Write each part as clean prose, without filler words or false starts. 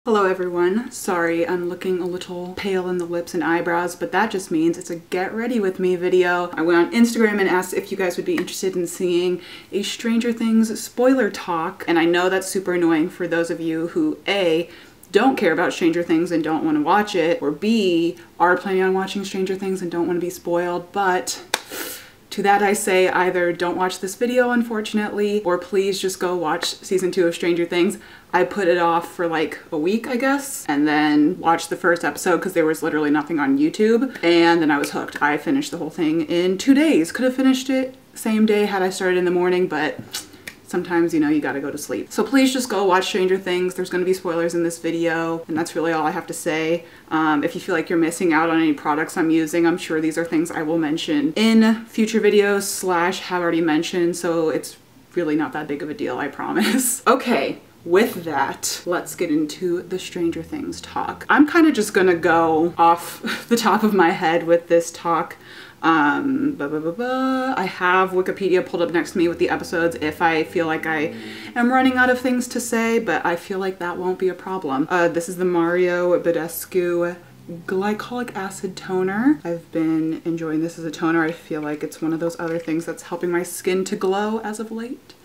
Hello everyone. Sorry, I'm looking a little pale in the lips and eyebrows, but that just means it's a get ready with me video. I went on Instagram and asked if you guys would be interested in seeing a Stranger Things spoiler talk, and I know that's super annoying for those of you who A, don't care about Stranger Things and don't want to watch it, or B, are planning on watching Stranger Things and don't want to be spoiled, but to that I say either don't watch this video, unfortunately, or please just go watch season 2 of Stranger Things. I put it off for like a week, I guess, and then watched the first episode because there was literally nothing on YouTube, and then I was hooked. I finished the whole thing in 2 days. Could have finished it same day had I started in the morning, but sometimes, you know, you gotta go to sleep. So please just go watch Stranger Things. There's gonna be spoilers in this video, and that's really all I have to say. If you feel like you're missing out on any products I'm using, I'm sure these are things I will mention in future videos slash have already mentioned, so it's really not that big of a deal, I promise. Okay. With that, let's get into the Stranger Things talk. I'm kind of just gonna go off the top of my head with this talk. I have Wikipedia pulled up next to me with the episodes if I feel like I am running out of things to say, but I feel like that won't be a problem. This is the Mario Badescu glycolic acid toner. I've been enjoying this as a toner. I feel like it's one of those other things that's helping my skin to glow as of late.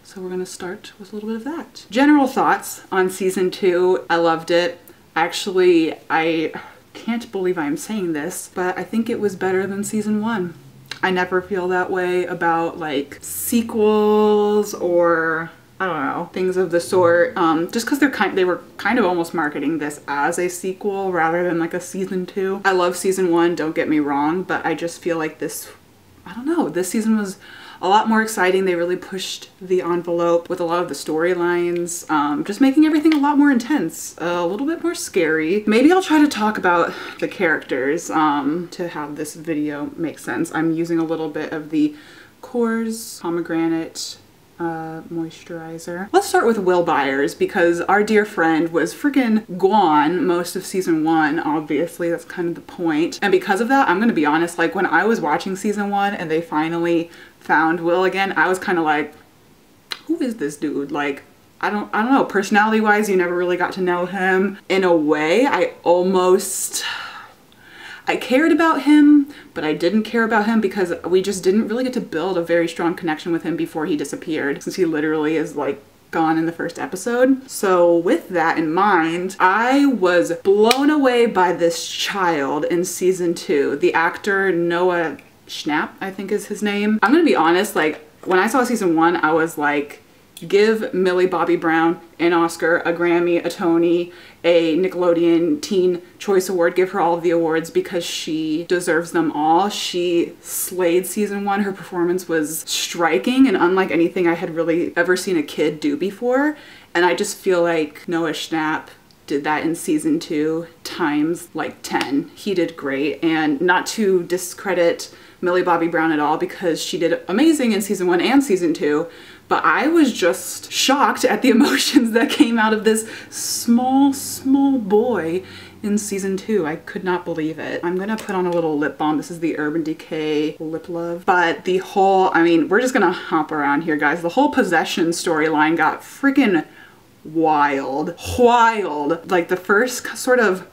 So we're gonna start with a little bit of that. General thoughts on season 2. I loved it. Actually, I can't believe I'm saying this, but I think it was better than season 1. I never feel that way about like sequels or I don't know, things of the sort. Just because they were kind of almost marketing this as a sequel rather than like a season 2. I love season 1, don't get me wrong, but I just feel like this, I don't know, this season was a lot more exciting. They really pushed the envelope with a lot of the storylines, just making everything a lot more intense, a little bit more scary. Maybe I'll try to talk about the characters to have this video make sense. I'm using a little bit of the Coors pomegranate moisturizer. Let's start with Will Byers because our dear friend was freaking gone most of season 1, obviously, that's kind of the point. And because of that, I'm gonna be honest, like when I was watching season 1 and they finally found Will again, I was kind of like, who is this dude? Like, I don't know, personality wise, you never really got to know him. In a way, I cared about him, but I didn't care about him because we just didn't really get to build a very strong connection with him before he disappeared, since he literally is like gone in the first episode. So with that in mind, I was blown away by this child in season 2. The actor Noah Schnapp, I think is his name. I'm gonna be honest, like when I saw season 1, I was like, give Millie Bobby Brown an Oscar, a Grammy, a Tony, a Nickelodeon Teen Choice Award. Give her all of the awards because she deserves them all. She slayed season 1. Her performance was striking and unlike anything I had really ever seen a kid do before. And I just feel like Noah Schnapp did that in season 2 times like 10. He did great, and not to discredit Millie Bobby Brown at all because she did amazing in season 1 and season 2, but I was just shocked at the emotions that came out of this small boy in season 2. I could not believe it. I'm gonna put on a little lip balm. This is the Urban Decay Lip Love. But the whole, I mean, we're just gonna hop around here, guys. The whole possession storyline got freaking wild. Like the first sort of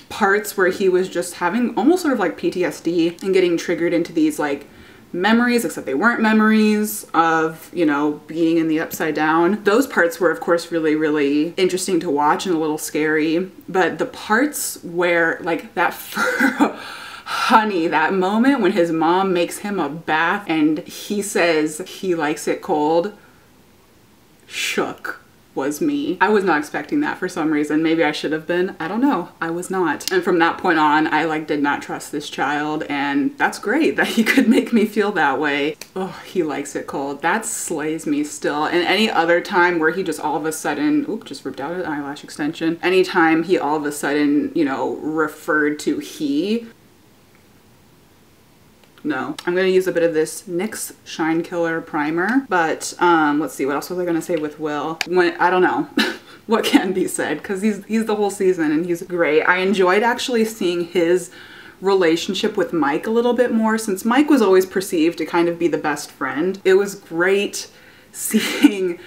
parts where he was just having almost sort of like PTSD and getting triggered into these like memories, except they weren't memories of, you know, being in the Upside Down. Those parts were of course really, really interesting to watch and a little scary, but the parts where like that honey, that moment when his mom makes him a bath and he says he likes it cold, shook was me. I was not expecting that for some reason. Maybe I should have been. I don't know. I was not. And from that point on, I like did not trust this child, and that's great that he could make me feel that way. Oh, he likes it cold. That slays me still. And any other time where he just all of a sudden, oop, just ripped out an eyelash extension. Anytime he all of a sudden, you know, referred to he, no. I'm gonna use a bit of this NYX Shine Killer primer, but let's see, what else was I gonna say with Will? I don't know what can be said, because he's the whole season and he's great. I enjoyed actually seeing his relationship with Mike a little bit more, since Mike was always perceived to kind of be the best friend. It was great seeing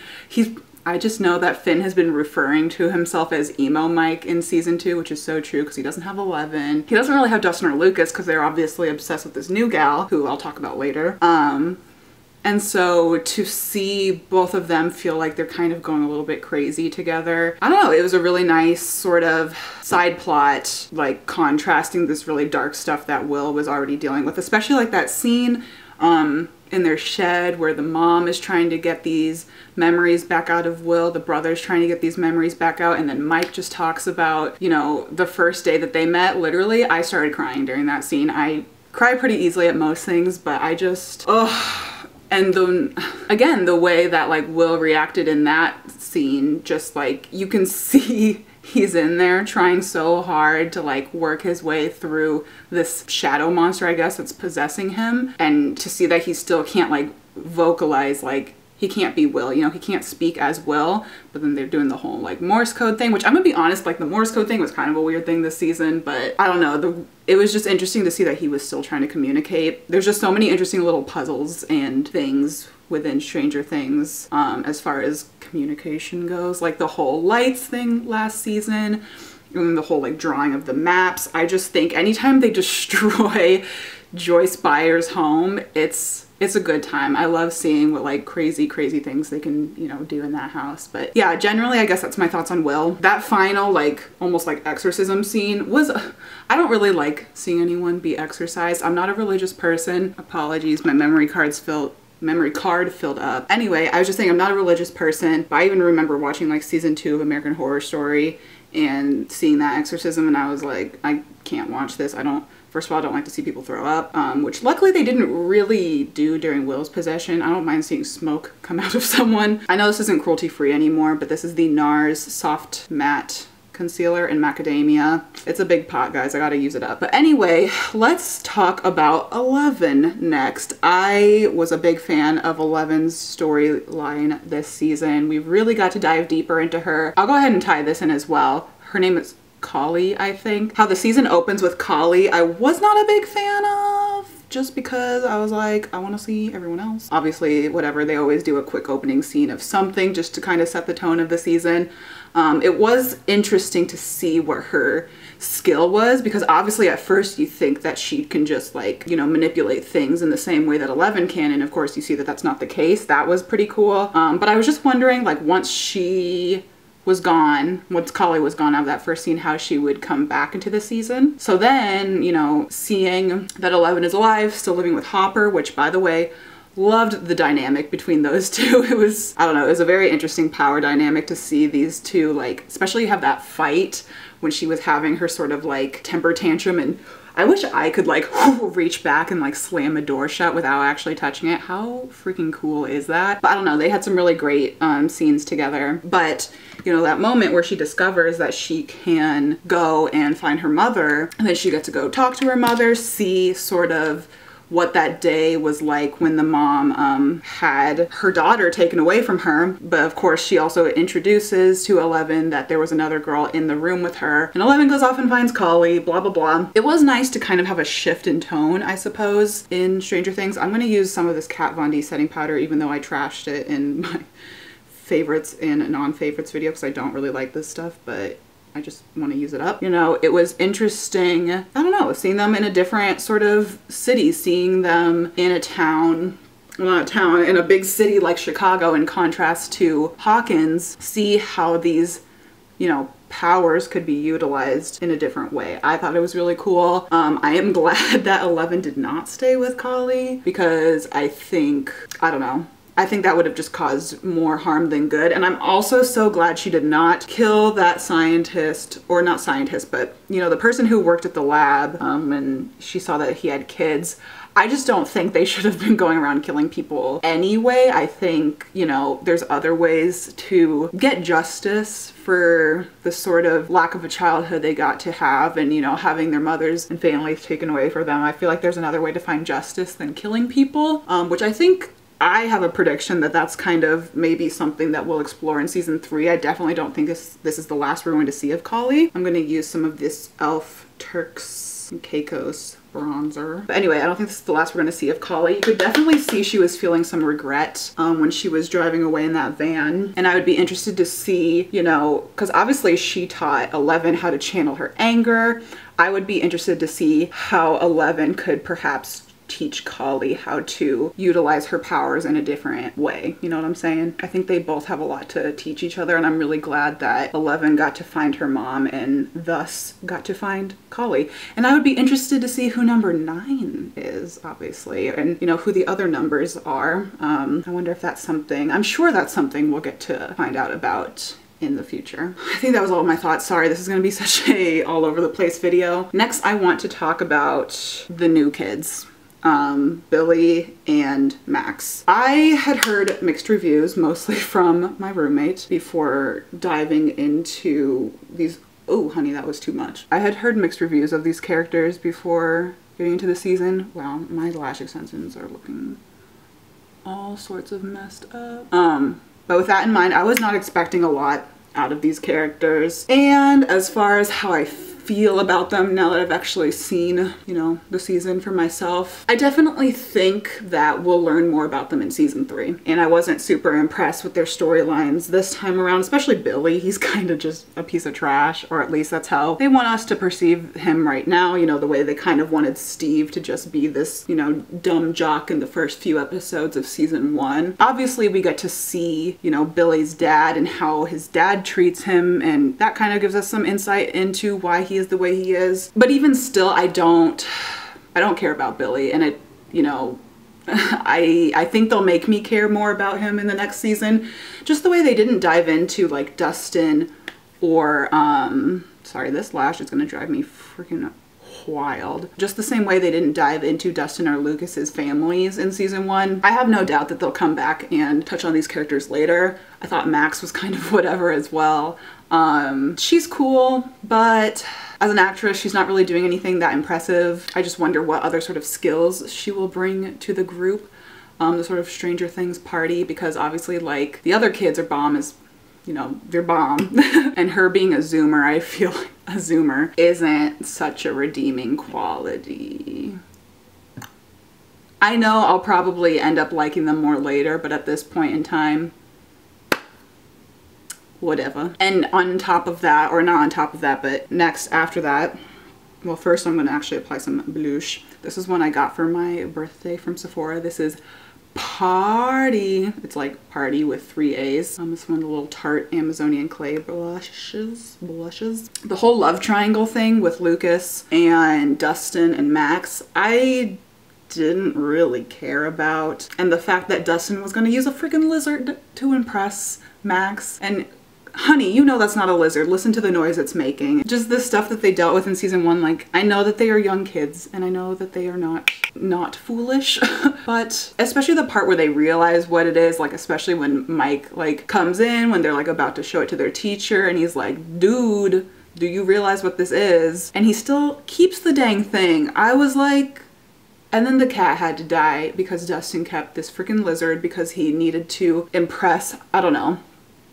I just know that Finn has been referring to himself as Emo Mike in season 2, which is so true because he doesn't have 11. He doesn't really have Dustin or Lucas because they're obviously obsessed with this new gal, who I'll talk about later. And so to see both of them feel like they're kind of going a little bit crazy together, I don't know, it was a really nice sort of side plot, like contrasting this really dark stuff that Will was already dealing with, especially like that scene in their shed where the mom is trying to get these memories back out of Will, the brother's trying to get these memories back out, and then Mike just talks about, you know, the first day that they met. Literally, I started crying during that scene. I cry pretty easily at most things, but I just, and again, the way that like Will reacted in that scene, just like you can see he's in there trying so hard to like work his way through this shadow monster, I guess, that's possessing him. And to see that he still can't like vocalize, like he can't be Will, you know, he can't speak as Will, but then they're doing the whole like Morse code thing, which I'm gonna be honest, like the Morse code thing was kind of a weird thing this season, but I don't know, it was just interesting to see that he was still trying to communicate. There's just so many interesting little puzzles and things within Stranger Things as far as communication goes, like the whole lights thing last season, and the whole like drawing of the maps. I just think anytime they destroy Joyce Byers' home, it's a good time. I love seeing what like crazy things they can, you know, do in that house. But yeah, generally I guess that's my thoughts on Will. That final like almost like exorcism scene was, I don't really like seeing anyone be exorcised. I'm not a religious person. Apologies, my memory card filled up. Anyway, I was just saying I'm not a religious person, but I even remember watching like season 2 of American Horror Story and seeing that exorcism, and I was like, I can't watch this. First of all, I don't like to see people throw up, which luckily they didn't really do during Will's possession. I don't mind seeing smoke come out of someone. I know this isn't cruelty free anymore, but this is the NARS Soft Matte Concealer in Macadamia. It's a big pot, guys. I gotta use it up. But anyway, let's talk about 11 next. I was a big fan of 11's storyline this season. We really got to dive deeper into her. I'll go ahead and tie this in as well. Her name is Collie, I think. How the season opens with Collie, I was not a big fan of, just because I was like, I want to see everyone else. Obviously, whatever, they always do a quick opening scene of something just to kind of set the tone of the season. It was interesting to see what her skill was, because obviously at first you think that she can just like, you know, manipulate things in the same way that 11 can, and of course you see that that's not the case. That was pretty cool. But I was just wondering, like, once Collie was gone out of that first scene, how she would come back into the season. So then, you know, seeing that 11 is alive, still living with Hopper, which by the way, loved the dynamic between those two. It was, I don't know, it was a very interesting power dynamic to see these two, like, especially have that fight when she was having her sort of like temper tantrum, and I wish I could like reach back and like slam a door shut without actually touching it. How freaking cool is that? But I don't know, they had some really great scenes together. But you know, that moment where she discovers that she can go and find her mother, and then she gets to go talk to her mother, see sort of what that day was like when the mom had her daughter taken away from her. But of course she also introduces to 11 that there was another girl in the room with her, and 11 goes off and finds Collie, blah blah blah. It was nice to kind of have a shift in tone, I suppose, in Stranger Things. I'm going to use some of this Kat Von D setting powder, even though I trashed it in my favorites and non-favorites video because I don't really like this stuff, but I just want to use it up. You know, it was interesting, I don't know, seeing them in a different sort of city, seeing them in a town, well, not a town, in a big city like Chicago, in contrast to Hawkins, see how these, you know, powers could be utilized in a different way. I thought it was really cool. I am glad that 11 did not stay with Collie, because I think, I don't know, I think that would have just caused more harm than good. And I'm also so glad she did not kill that scientist, or not scientist, but you know, the person who worked at the lab, and she saw that he had kids. I just don't think they should have been going around killing people anyway. I think, you know, there's other ways to get justice for the sort of lack of a childhood they got to have, and, you know, having their mothers and families taken away from them. I feel like there's another way to find justice than killing people, which I think, I have a prediction that that's kind of maybe something that we'll explore in season 3. I definitely don't think this is the last we're going to see of Collie. I'm going to use some of this e.l.f. Turks and Keiko's bronzer. But anyway, I don't think this is the last we're going to see of Kali. You could definitely see she was feeling some regret when she was driving away in that van. And I would be interested to see, you know, because obviously she taught 11 how to channel her anger. I would be interested to see how 11 could perhaps teach Kali how to utilize her powers in a different way. You know what I'm saying? I think they both have a lot to teach each other, and I'm really glad that 11 got to find her mom and thus got to find Kali. And I would be interested to see who number 9 is, obviously, and you know, who the other numbers are. I wonder if that's something, I'm sure that's something we'll get to find out about in the future. I think that was all of my thoughts. Sorry, this is going to be such a all over the place video. Next, I want to talk about the new kids. Billy and Max. I had heard mixed reviews, mostly from my roommate, before diving into these. Oh, honey, that was too much. I had heard mixed reviews of these characters before getting into the season. Wow, my lash extensions are looking all sorts of messed up. But with that in mind, I was not expecting a lot out of these characters. And as far as how I feel about them now that I've actually seen, you know, the season for myself, I definitely think that we'll learn more about them in season 3. And I wasn't super impressed with their storylines this time around, especially Billy. He's kind of just a piece of trash, or at least that's how they want us to perceive him right now. You know, the way they kind of wanted Steve to just be this, you know, dumb jock in the first few episodes of season 1. Obviously, we get to see, you know, Billy's dad and how his dad treats him, and that kind of gives us some insight into why he is the way he is. But even still, I don't care about Billy, and it, you know, I think they'll make me care more about him in the next season. Just the way they didn't dive into like Dustin or sorry, this lash is gonna drive me freaking wild. Just the same way they didn't dive into Dustin or Lucas's families in season 1. I have no doubt that they'll come back and touch on these characters later. I thought Max was kind of whatever as well. She's cool, but as an actress, she's not really doing anything that impressive. I just wonder what other sort of skills she will bring to the group, the sort of Stranger Things party, because obviously, like, the other kids are bomb as, you know, they're bomb. And her being a Zoomer, I feel like a Zoomer isn't such a redeeming quality. I know I'll probably end up liking them more later, but at this point in time, whatever. And on top of that, or not on top of that, but next after that, well, first I'm going to actually apply some blush. This is one I got for my birthday from Sephora. This is Party. It's like party with 3 A's. This one, the little Tarte Amazonian clay blushes. The whole love triangle thing with Lucas and Dustin and Max, I didn't really care about. And the fact that Dustin was going to use a freaking lizard to impress Max, and honey, you know that's not a lizard. Listen to the noise it's making. Just the stuff that they dealt with in season 1, like, I know that they are young kids and I know that they are not foolish, but especially the part where they realize what it is, like, especially when Mike, like, comes in when they're, like, about to show it to their teacher and he's like, dude, do you realize what this is? And he still keeps the dang thing. I was like, and then the cat had to die because Dustin kept this freaking lizard because he needed to impress, I don't know,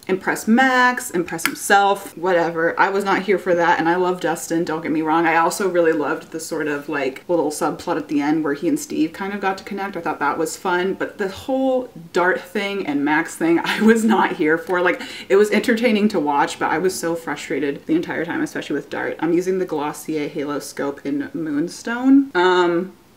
impress Max, impress himself, whatever. I was not here for that, and I love Dustin, don't get me wrong. I also really loved the sort of like little subplot at the end where he and Steve kind of got to connect. I thought that was fun, but the whole Dart thing and Max thing, I was not here for. Like, it was entertaining to watch, but I was so frustrated the entire time, especially with Dart. I'm using the Glossier Halo Scope in Moonstone.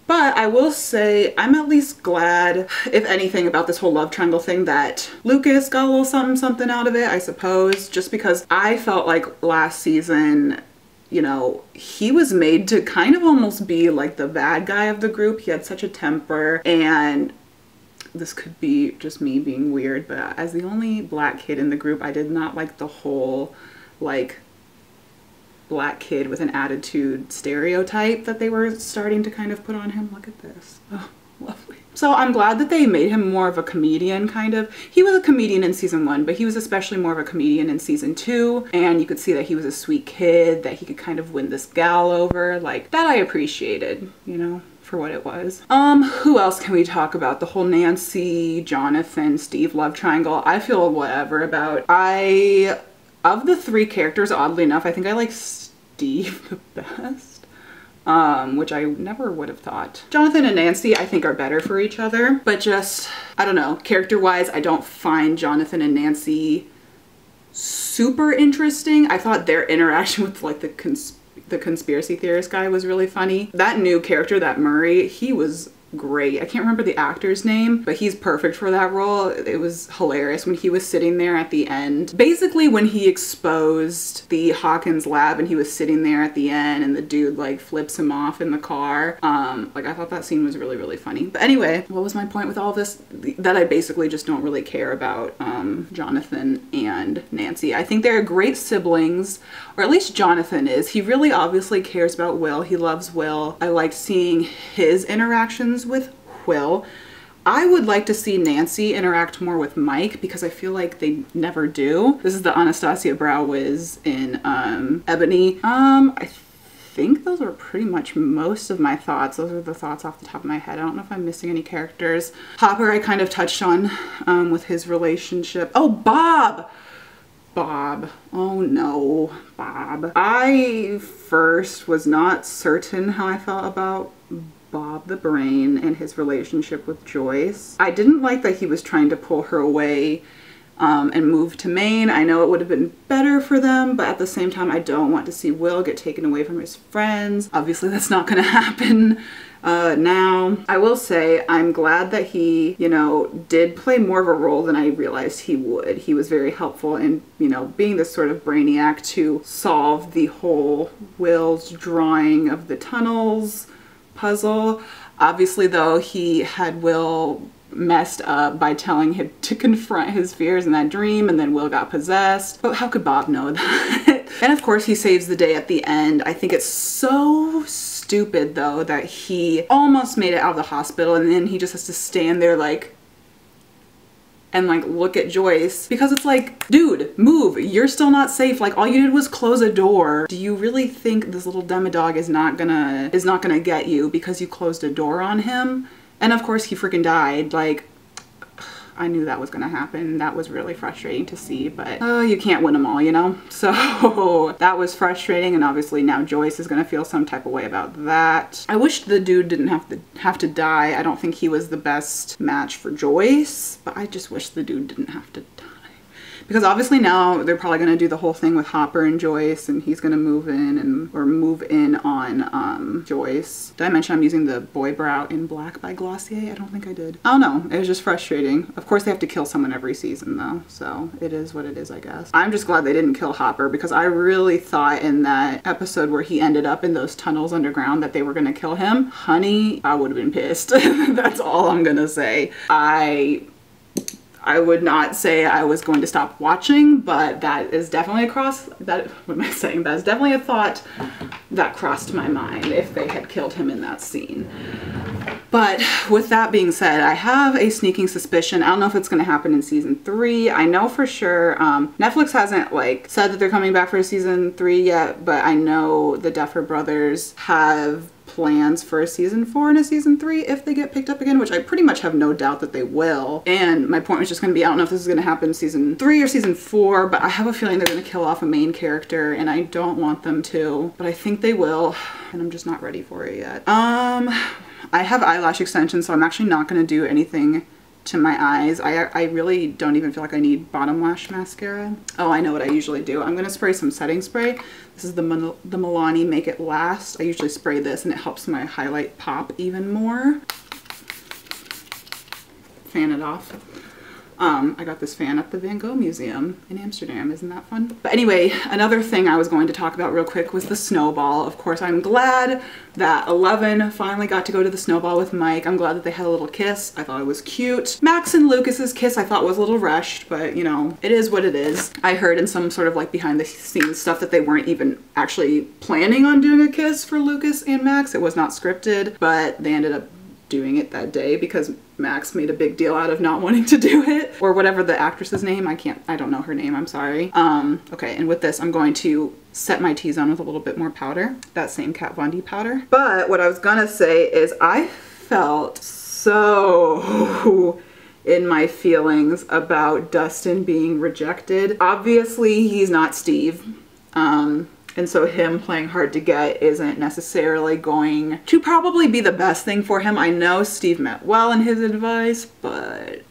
But I will say I'm at least glad, if anything, about this whole love triangle thing that Lucas got a little something out of it, I suppose, just because I felt like last season, you know, he was made to kind of almost be like the bad guy of the group. He had such a temper, and this could be just me being weird, but as the only black kid in the group, I did not like the whole, like, black kid with an attitude stereotype that they were starting to kind of put on him. Look at this. Oh, lovely. So I'm glad that they made him more of a comedian, kind of. He was a comedian in season 1, but he was especially more of a comedian in season 2. And you could see that he was a sweet kid, that he could kind of win this gal over. Like, that I appreciated, you know, for what it was. Who else can we talk about? The whole Nancy, Jonathan, Steve love triangle. I feel whatever about. Of the 3 characters, oddly enough, I think I like Steve the best. which I never would have thought. Jonathan and Nancy, I think, are better for each other, but just, I don't know, character-wise, I don't find Jonathan and Nancy super interesting. I thought their interaction with like the conspiracy theorist guy was really funny. That new character, that Murray, he was great. I can't remember the actor's name, but he's perfect for that role. It was hilarious when he was sitting there at the end. Basically when he exposed the Hawkins lab and he was sitting there at the end and the dude like flips him off in the car. Like I thought that scene was really, really funny. But anyway, what was my point with all this? That I basically just don't really care about Jonathan and Nancy. I think they're great siblings, or at least Jonathan is. He really obviously cares about Will. He loves Will. I liked seeing his interactions with Will. I would like to see Nancy interact more with Mike because I feel like they never do. This is the Anastasia Brow Wiz in Ebony. I think those are pretty much most of my thoughts. Those are the thoughts off the top of my head. I don't know if I'm missing any characters. Hopper I kind of touched on with his relationship. Oh, Bob! Bob. Oh no, Bob. I first was not certain how I felt about Bob the Brain and his relationship with Joyce. I didn't like that he was trying to pull her away and move to Maine. I know it would have been better for them, but at the same time I don't want to see Will get taken away from his friends. Obviously that's not going to happen now. I will say I'm glad that he, you know, did play more of a role than I realized he would. He was very helpful in, you know, being this sort of brainiac to solve the whole Will's drawing of the tunnels puzzle. Obviously though, he had Will messed up by telling him to confront his fears in that dream, and then Will got possessed. But how could Bob know that? And of course he saves the day at the end. I think it's so stupid though that he almost made it out of the hospital and then he just has to stand there like and like look at Joyce, because it's like, dude, move, you're still not safe. Like all you did was close a door. Do you really think this little demodog is not gonna get you because you closed a door on him? And of course he freaking died. Like, I knew that was gonna happen. That was really frustrating to see, but you can't win them all, you know? So that was frustrating, and obviously now Joyce is gonna feel some type of way about that. I wish the dude didn't have to die. I don't think he was the best match for Joyce, but I just wish the dude didn't have to die. Because obviously now they're probably gonna do the whole thing with Hopper and Joyce, and he's gonna move in on Joyce. Did I mention I'm using the Boy Brow in Black by Glossier? I don't think I did. I don't know, it was just frustrating. Of course they have to kill someone every season though, so it is what it is, I guess. I'm just glad they didn't kill Hopper, because I really thought in that episode where he ended up in those tunnels underground that they were gonna kill him. Honey, I would have been pissed. That's all I'm gonna say. I would not say I was going to stop watching, but that is definitely what am I saying? That is definitely a thought that crossed my mind if they had killed him in that scene. But with that being said, I have a sneaking suspicion. I don't know if it's going to happen in season 3. I know for sure Netflix hasn't like said that they're coming back for season 3 yet, but I know the Duffer Brothers have plans for a season 4 and a season 3 if they get picked up again, which I pretty much have no doubt that they will. And my point was just going to be, I don't know if this is going to happen in season 3 or season 4, but I have a feeling they're going to kill off a main character, and I don't want them to, but I think they will, and I'm just not ready for it yet. I have eyelash extensions, so I'm actually not going to do anything to my eyes. I really don't even feel like I need bottom lash mascara. Oh, I know what I usually do. I'm going to spray some setting spray. This is the Milani Make It Last. I usually spray this and it helps my highlight pop even more. Fan it off. I got this fan at the Van Gogh Museum in Amsterdam. Isn't that fun? But anyway, another thing I was going to talk about real quick was the snowball. Of course, I'm glad that 11 finally got to go to the snowball with Mike. I'm glad that they had a little kiss. I thought it was cute. Max and Lucas's kiss I thought was a little rushed, but you know, it is what it is. I heard in some sort of like behind the scenes stuff that they weren't even actually planning on doing a kiss for Lucas and Max. It was not scripted, but they ended up doing it that day because Max made a big deal out of not wanting to do it, or whatever the actress's name. I don't know her name, I'm sorry. Okay, and with this I'm going to set my T-zone with a little bit more powder, that same Kat Von D powder. But what I was gonna say is I felt so in my feelings about Dustin being rejected. Obviously he's not Steve. And so him playing hard to get isn't necessarily going to probably be the best thing for him. I know Steve meant well in his advice, but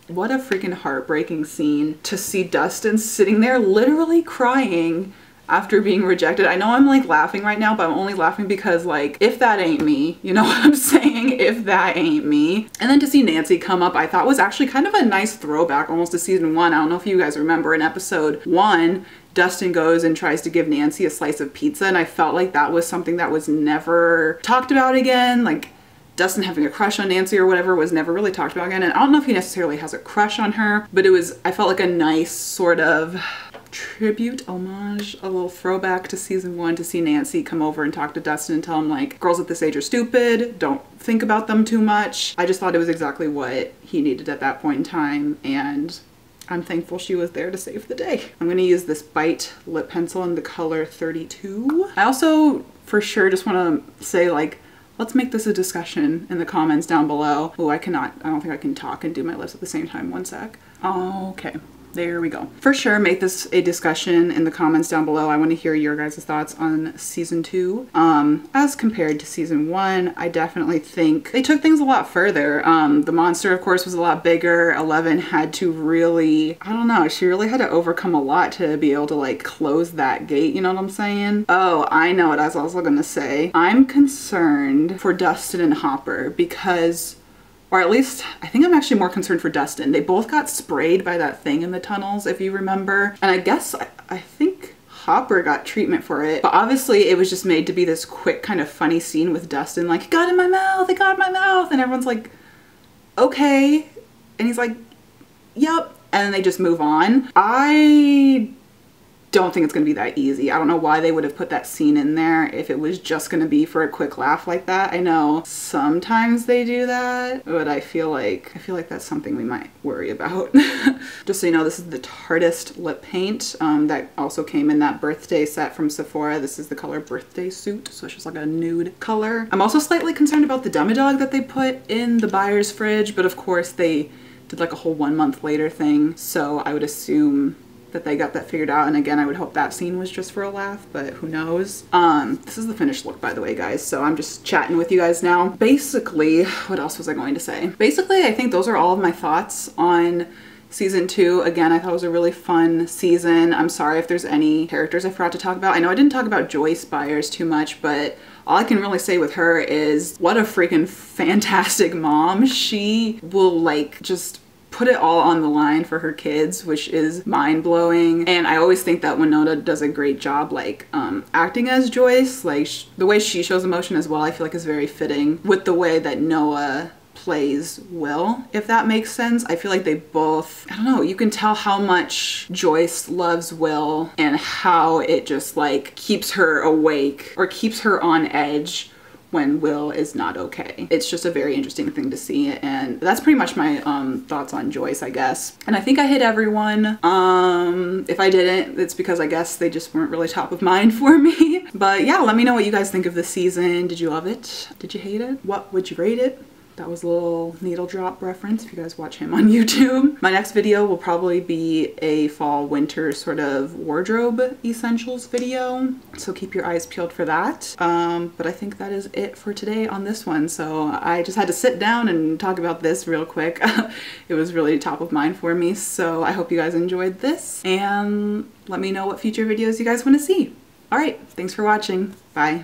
what a freaking heartbreaking scene to see Dustin sitting there literally crying after being rejected. I know I'm like laughing right now, but I'm only laughing because like, if that ain't me, you know what I'm saying? If that ain't me. And then to see Nancy come up, I thought was actually kind of a nice throwback almost to season 1. I don't know if you guys remember in episode 1, Dustin goes and tries to give Nancy a slice of pizza, and I felt like that was something that was never talked about again. Like Dustin having a crush on Nancy or whatever was never really talked about again. And I don't know if he necessarily has a crush on her, but it was, I felt like a nice sort of tribute, homage, a little throwback to season 1 to see Nancy come over and talk to Dustin and tell him like, girls at this age are stupid, don't think about them too much. I just thought it was exactly what he needed at that point in time, and I'm thankful she was there to save the day. I'm gonna use this Bite lip pencil in the color 32. I also for sure just wanna say like, let's make this a discussion in the comments down below. Oh, I don't think I can talk and do my lips at the same time. One sec. Okay. There we go. For sure, make this a discussion in the comments down below. I want to hear your guys' thoughts on season 2. As compared to season 1, I definitely think they took things a lot further. The monster, of course, was a lot bigger. 11 had to really, I don't know, she really had to overcome a lot to be able to like close that gate, you know what I'm saying? Oh, I know what I was also gonna say. I'm concerned for Dustin and Hopper because, or at least I think I'm actually more concerned for Dustin. They both got sprayed by that thing in the tunnels, if you remember. And I guess, I think Hopper got treatment for it, but obviously it was just made to be this quick kind of funny scene with Dustin like, it got in my mouth, it got in my mouth. And everyone's like, okay. And he's like, yep. And then they just move on. I don't think it's gonna be that easy. I don't know why they would have put that scene in there if it was just gonna be for a quick laugh like that. I know sometimes they do that, but I feel like that's something we might worry about. Just so you know, this is the Tartist lip paint that also came in that birthday set from Sephora. This is the color Birthday Suit, so it's just like a nude color. I'm also slightly concerned about the Demodog that they put in the buyer's fridge, but of course they did like a whole 1 month later thing, so I would assume that they got that figured out. And again, I would hope that scene was just for a laugh, but who knows. This is the finished look, by the way, guys, so I'm just chatting with you guys now. Basically, what else was I going to say? Basically, I think those are all of my thoughts on season 2. Again, I thought it was a really fun season. I'm sorry if there's any characters I forgot to talk about. I know I didn't talk about Joyce Byers too much, but all I can really say with her is what a freaking fantastic mom. She will like just put it all on the line for her kids, which is mind-blowing. And I always think that Winona does a great job like acting as Joyce. Like the way she shows emotion as well, I feel like is very fitting with the way that Noah plays Will, if that makes sense. I feel like they both, I don't know, you can tell how much Joyce loves Will and how it just like keeps her awake or keeps her on edge when Will is not okay. It's just a very interesting thing to see, and that's pretty much my thoughts on Joyce, I guess. And I think I hit everyone. If I didn't, it's because I guess they just weren't really top of mind for me. But yeah, let me know what you guys think of this season. Did you love it? Did you hate it? What would you rate it? That was a little needle drop reference if you guys watch him on YouTube. My next video will probably be a fall winter sort of wardrobe essentials video, so keep your eyes peeled for that. But I think that is it for today on this one. So I just had to sit down and talk about this real quick. It was really top of mind for me, so I hope you guys enjoyed this, and let me know what future videos you guys want to see. All right, thanks for watching. Bye.